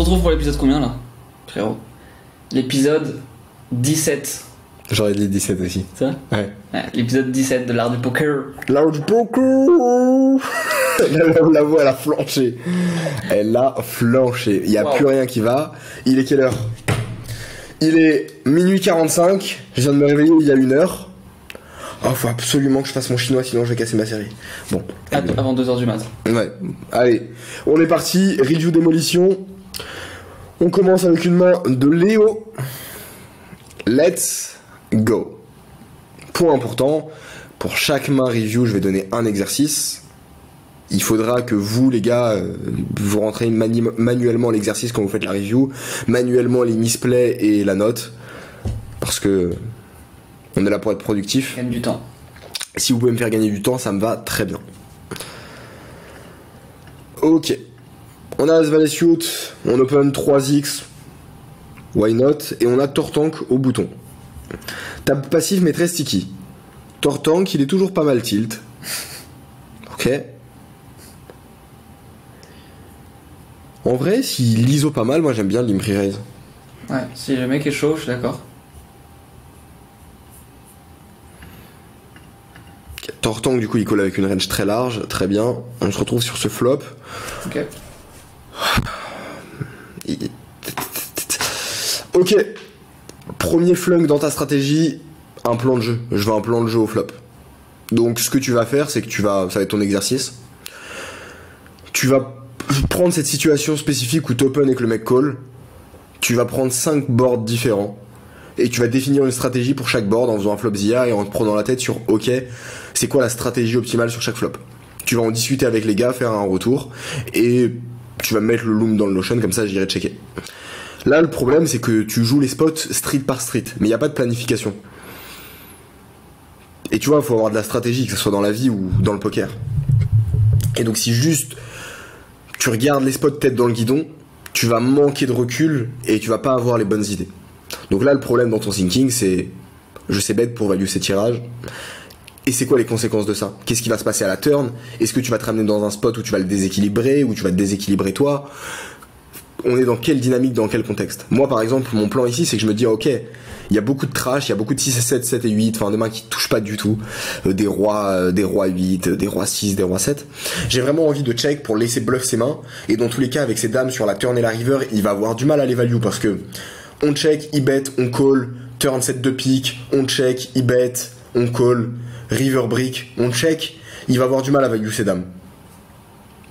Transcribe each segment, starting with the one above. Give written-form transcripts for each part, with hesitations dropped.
retrouve pour l'épisode combien là, frérot? L'épisode 17. J'aurais dit 17 aussi. Ça? Ouais. L'épisode 17 de l'art du poker. L'art du poker. La voix, elle a flanché. Elle a flanché. Il n'y a plus rien qui va. Il est quelle heure? Il est minuit 45. Je viens de me réveiller il y a 1 heure. Oh, faut absolument que je fasse mon chinois, sinon je vais casser ma série. Bon. Avant 2h du mat. Ouais. Allez. On est parti. Review démolition. On commence avec une main de Léo. Let's go. Point important. Pour chaque main review, je vais donner un exercice. Il faudra que vous, les gars, vous rentrez manuellement l'exercice quand vous faites la review, manuellement les misplays et la note, parce que on est là pour être productif. Gagne du temps. Si vous pouvez me faire gagner du temps, ça me va très bien. Ok. On a As-Valet Suit, on open 3x, why not, et on a Tortank au bouton. Table passive mais très sticky. Tortank, il est toujours pas mal tilt. Ok. En vrai, s'il ISO pas mal, moi j'aime bien l'Impri Raise. Ouais, si le mec est chaud, je suis d'accord. Tortank, du coup, il colle avec une range très large, très bien. On se retrouve sur ce flop. Ok. Ok. Premier flunk dans ta stratégie, un plan de jeu. Je veux un plan de jeu au flop. Donc, ce que tu vas faire, c'est que ça va être ton exercice. Tu vas prendre cette situation spécifique où t'open et que le mec call. Tu vas prendre 5 boards différents. Et tu vas définir une stratégie pour chaque board en faisant un flop ZIA et en te prenant la tête sur ok, c'est quoi la stratégie optimale sur chaque flop. Tu vas en discuter avec les gars, faire un retour et tu vas mettre le loom dans le notion, comme ça j'irai checker. Là le problème c'est que tu joues les spots street par street, mais il n'y a pas de planification. Et tu vois, il faut avoir de la stratégie, que ce soit dans la vie ou dans le poker. Et donc si juste tu regardes les spots tête dans le guidon, tu vas manquer de recul et tu vas pas avoir les bonnes idées. Donc là, le problème dans ton thinking, c'est je sais bet pour value ces tirages. Et c'est quoi les conséquences de ça? Qu'est-ce qui va se passer à la turn? Est-ce que tu vas te ramener dans un spot où tu vas le déséquilibrer, ou tu vas te déséquilibrer toi? On est dans quelle dynamique, dans quel contexte? Moi, par exemple, mon plan ici, c'est que je me dis, ok, il y a beaucoup de trash, il y a beaucoup de 6 et 7, 7 et 8, enfin des mains qui touchent pas du tout, des rois 8, des rois 6, des rois 7. J'ai vraiment envie de check pour laisser bluff ses mains, et dans tous les cas, avec ses dames sur la turn et la river, il va avoir du mal à les value, parce que on check, il bet, on call, turn 7 de pique, on check, il bet, on call, river brick, on check, il va avoir du mal à value ses dames.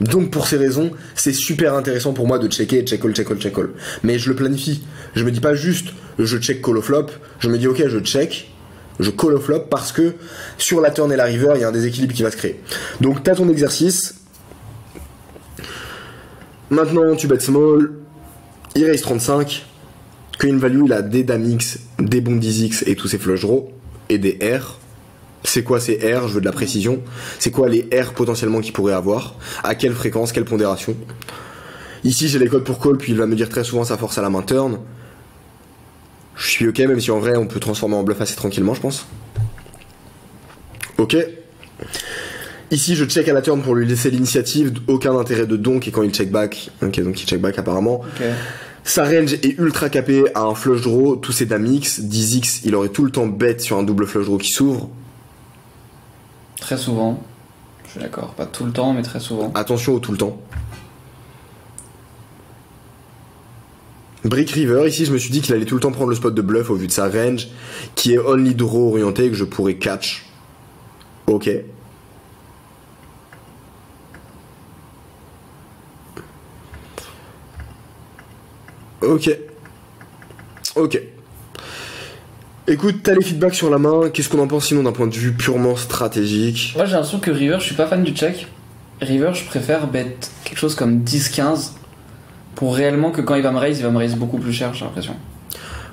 Donc pour ces raisons, c'est super intéressant pour moi de checker, check call, check call, check call. Mais je le planifie. Je me dis pas juste je check call au flop, je me dis ok je check, je call au flop parce que sur la turn et la river, il y a un déséquilibre qui va se créer. Donc t'as ton exercice. Maintenant tu bet small, il raise 35. Queen value, il a des dames X, des bons 10X et tous ses flush draws, et des R. C'est quoi ces R? Je veux de la précision. C'est quoi les R potentiellement qu'il pourrait avoir? À quelle fréquence? Quelle pondération? Ici, j'ai les codes pour call, puis il va me dire très souvent sa force à la main turn. Je suis ok, même si en vrai, on peut transformer en bluff assez tranquillement, je pense. Ok. Ici, je check à la turn pour lui laisser l'initiative. Aucun intérêt de donk, et quand il check back. Ok, donc il check back apparemment. Ok. Sa range est ultra capée à un flush draw, tous ses dames X, 10X, il aurait tout le temps bet sur un double flush draw qui s'ouvre. Très souvent. Je suis d'accord. Pas tout le temps, mais très souvent. Attention au tout le temps. Brick River, ici je me suis dit qu'il allait tout le temps prendre le spot de bluff au vu de sa range, qui est only draw orienté et que je pourrais catch. Ok. Ok. Écoute, t'as les feedbacks sur la main, qu'est-ce qu'on en pense sinon d'un point de vue purement stratégique? Moi j'ai l'impression que River, je suis pas fan du check. River, je préfère bet quelque chose comme 10-15 pour réellement que quand il va me raise beaucoup plus cher, j'ai l'impression.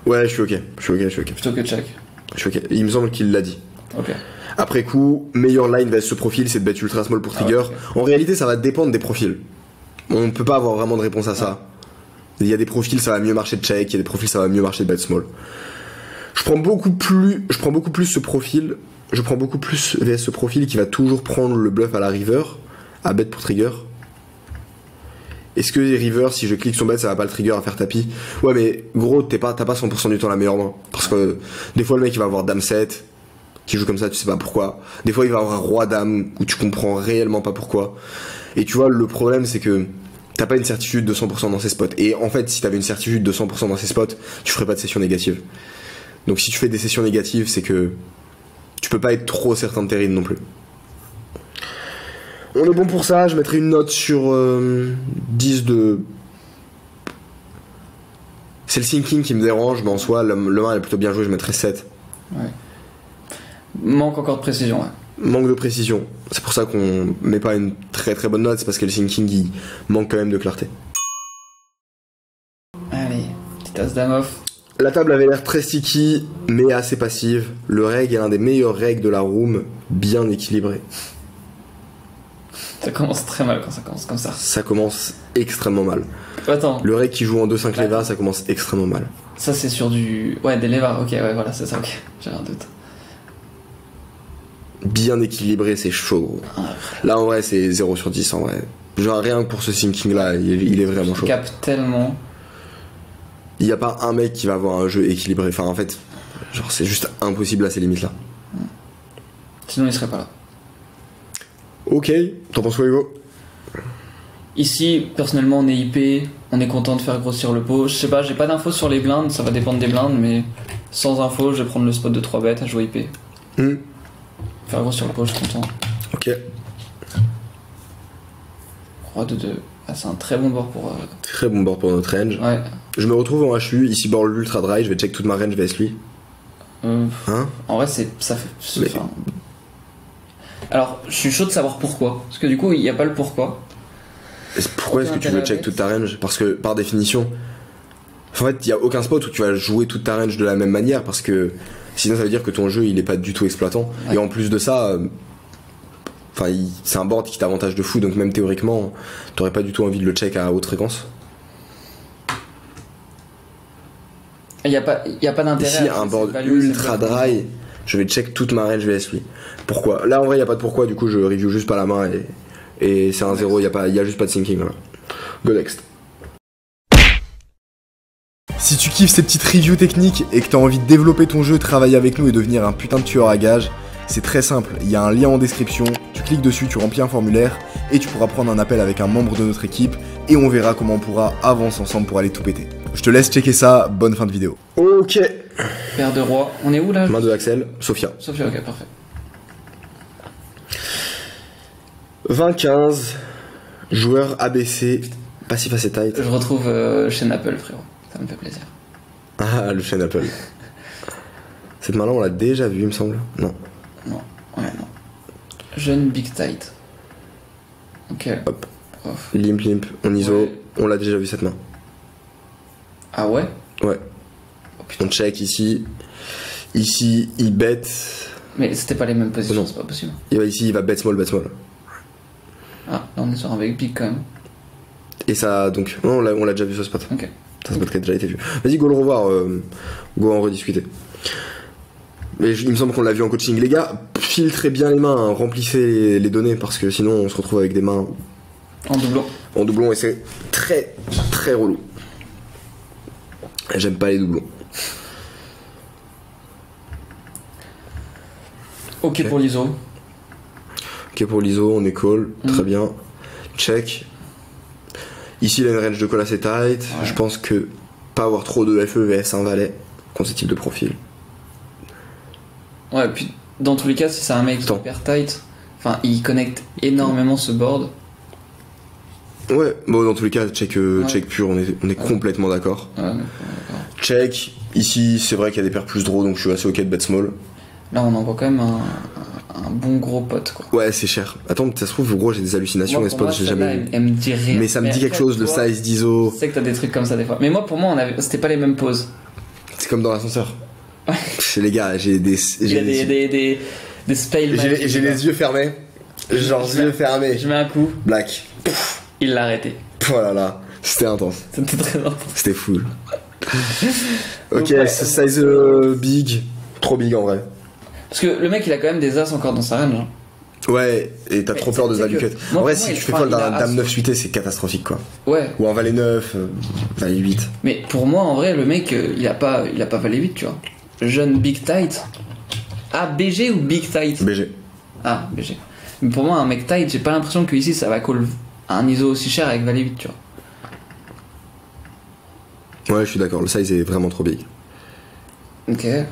Ouais, je suis ok. Plutôt que check. Je suis ok. Il me semble qu'il l'a dit. Ok. Après coup, meilleure line vs ce profil, c'est de bet ultra small pour trigger. Ah ouais, okay. En réalité, ça va dépendre des profils. On peut pas avoir vraiment de réponse à ça. Il y a des profils, ça va mieux marcher de check, il y a des profils, ça va mieux marcher de bet small. Je prends beaucoup plus ce profil. Je prends beaucoup plus VS ce profil qui va toujours prendre le bluff à la river, à bet pour trigger. Est-ce que river, si je clique son bet, ça va pas le trigger à faire tapis? Ouais, mais gros, t'as pas 100% du temps la meilleure main. Parce que des fois, le mec, il va avoir dame 7, qui joue comme ça, tu sais pas pourquoi. Des fois, il va avoir roi dame, où tu comprends réellement pas pourquoi. Et tu vois, le problème, c'est que t'as pas une certitude de 100% dans ces spots. Et en fait, si t'avais une certitude de 100% dans ces spots, tu ferais pas de session négative. Donc si tu fais des sessions négatives, c'est que tu peux pas être trop certain de tes reads non plus. On est bon pour ça, je mettrai une note sur 10 de... C'est le sinking qui me dérange, mais en soi, le main elle est plutôt bien joué, je mettrai 7. Ouais. Manque encore de précision, ouais. Manque de précision. C'est pour ça qu'on met pas une très très bonne note, c'est parce que le sinking il manque quand même de clarté. Allez, petite as dame off. La table avait l'air très sticky, mais assez passive. Le reg est l'un des meilleurs regs de la room, bien équilibré. Ça commence très mal quand ça commence comme ça. Ça commence extrêmement mal. Attends. Le reg qui joue en 2-5 levas, ça commence extrêmement mal. Ça c'est sur du... Ouais, des levas, ok, ouais, voilà, c'est ça, ok. J'avais un doute. Bien équilibré, c'est chaud, gros. Là, en vrai, c'est 0 sur 10, en vrai. Genre, rien que pour ce sinking là, il est vraiment chaud. Il capte tellement. Il n'y a pas un mec qui va avoir un jeu équilibré. Enfin, en fait, genre, c'est juste impossible à ces limites là. Sinon, il serait pas là. Ok, t'en penses quoi, Hugo? Ici, personnellement, on est IP, on est content de faire grossir le pot. Je sais pas, j'ai pas d'infos sur les blindes, ça va dépendre des blindes, mais sans infos, je vais prendre le spot de 3 bêtes à jouer IP. Faire grossir le pot, je suis content. Ok. Roi de 2. Ah, c'est un très bon board pour. Très bon board pour notre range. Ouais. Je me retrouve en HU, ici board ultra dry, je vais check toute ma range vs lui. Hein? En vrai, ça fait. Mais... Enfin... Alors, je suis chaud de savoir pourquoi. Parce que du coup, il n'y a pas le pourquoi. Pourquoi est-ce que tu veux check toute ta range? Parce que par définition, en fait, il n'y a aucun spot où tu vas jouer toute ta range de la même manière parce que sinon ça veut dire que ton jeu il est pas du tout exploitant. Ouais. Et en plus de ça, enfin, c'est un board qui t'avantage de fou, donc même théoriquement, t'aurais pas du tout envie de le check à haute fréquence. Il n'y a pas d'intérêt. Ici, un board ultra dry, je vais check toute ma range vs lui. Pourquoi? Là en vrai, il n'y a pas de pourquoi, du coup je review juste pas la main et c'est un 0, il y a juste pas de sinking. Voilà. Go next. Si tu kiffes ces petites reviews techniques et que tu as envie de développer ton jeu, travailler avec nous et devenir un putain de tueur à gages, c'est très simple, il y a un lien en description, tu cliques dessus, tu remplis un formulaire et tu pourras prendre un appel avec un membre de notre équipe et on verra comment on pourra avancer ensemble pour aller tout péter. Je te laisse checker ça, bonne fin de vidéo. Ok. Paire de rois, on est où là? Main de Axel, Sophia. Sophia, ok, parfait. 20-15, joueur ABC, passif assez tight. Je retrouve chaîne Apple, frérot, ça me fait plaisir. Ah, le chaîne Apple. Cette main-là, on l'a déjà vue, il me semble. Non. Non, ouais, non. Jeune Big Tight. Ok. Hop. Limp, on ISO, ouais. On l'a déjà vu cette main. Ah ouais? Ouais. Oh, putain. On check ici. Ici, il bet. Mais c'était pas les mêmes positions, c'est pas possible. Et bah ici, il va bet small. Ah, là on est sur un big big quand même. Et ça, donc, non, on l'a déjà vu ce spot. Ok. C'est un spot qui a déjà été vu. Vas-y, go le revoir, go en rediscuter. Mais il me semble qu'on l'a vu en coaching. Les gars, filtrez bien les mains, hein, remplissez les données parce que sinon on se retrouve avec des mains en doublon. En doublon et c'est très très relou. J'aime pas les doublons. Ok pour l'ISO. Ok pour l'ISO, on est call, très bien. Check. Ici il a une range de call assez tight. Ouais. Je pense que pas avoir trop de FE vs un valet contre ce type de profil. Ouais, puis dans tous les cas, si c'est un mec super tight, enfin il connecte énormément ce board. Ouais, bon dans tous les cas, check pur, on est complètement d'accord. Ouais, check. Ici, c'est vrai qu'il y a des paires plus draw, donc je suis assez ok de bet small. Là, on envoie quand même un bon gros pot, quoi. Ouais, c'est cher. Attends, ça se trouve, gros, j'ai des hallucinations, les spots, j'ai jamais vu. Elle me dit rien. Mais ça me dit quelque chose, le size d'ISO. Je sais que t'as des trucs comme ça des fois. Mais moi, pour moi, c'était pas les mêmes poses. C'est comme dans l'ascenseur. Chez les gars, j'ai des. Il y a des spales. J'ai les yeux fermés. Genre, yeux fermés. Je mets un coup. Black. Il l'a arrêté. Oh là là, c'était intense. C'était très intense. C'était fou. Ok, ouais, size big. Trop big en vrai. Parce que le mec, il a quand même des as encore dans sa range. Ouais, et t'as trop peur de value cut. En vrai, si tu fais fold d'un dame 9 suité, c'est catastrophique quoi. Ouais. Ou un valet 9, valet 8. Mais pour moi, en vrai, le mec, il a pas valet 8, tu vois. Jeune big tight. Ah, BG ou big tight? BG. Ah, BG. Mais pour moi, un mec tight, j'ai pas l'impression que ici ça va call un ISO aussi cher avec valet 8, tu vois. Ouais, je suis d'accord, le size est vraiment trop big. Ok. Ouais,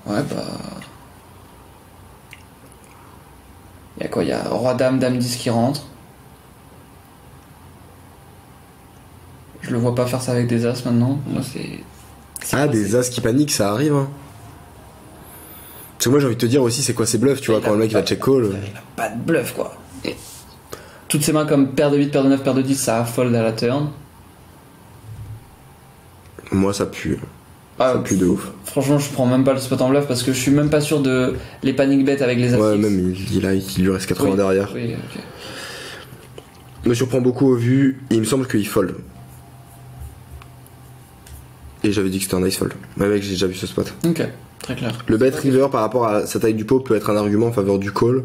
bah. Y'a quoi? Y'a roi dame, dame 10 qui rentre. Je le vois pas faire ça avec des as maintenant. Moi, c'est Ah, des as qui paniquent, ça arrive, hein. Parce que moi, j'ai envie de te dire aussi, c'est quoi ces bluffs, tu vois, quand le mec il va check call. Il a pas de bluff, quoi. Et toutes ses mains comme paire de 8, paire de 9, paire de 10, ça a fold à la turn. Moi, ça pue. Ça pue de ouf. Franchement, je prends même pas le spot en bluff parce que je suis même pas sûr de les panic bet avec les as. Ouais, même il lui reste 80 derrière. Oui, ok. Me surprend beaucoup au vu, il me semble qu'il fold. Et j'avais dit que c'était un nice fold. Mais mec, j'ai déjà vu ce spot. Ok, très clair. Le bet river par rapport à sa taille du pot peut être un argument en faveur du call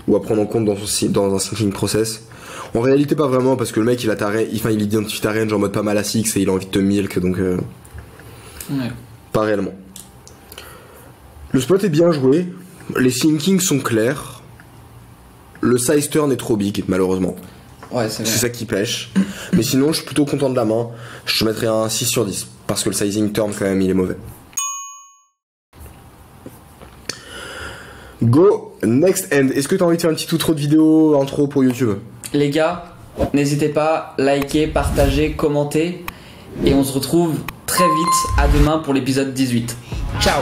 ou à prendre en compte dans un sinking process. En réalité, pas vraiment parce que le mec il identifie ta range en mode pas mal à 6 et il a envie de te milk donc. Ouais. Pas réellement. Le spot est bien joué, les sinkings sont clairs, le size turn est trop big malheureusement. Ouais, c'est ça qui pêche. Mais sinon, je suis plutôt content de la main. Je mettrais un 6 sur 10 parce que le sizing turn quand même il est mauvais. Go next end. Est-ce que t'as envie de faire un petit outro de vidéo intro pour YouTube? Les gars, n'hésitez pas, likez, partagez, commentez et on se retrouve très vite à demain pour l'épisode 18. Ciao.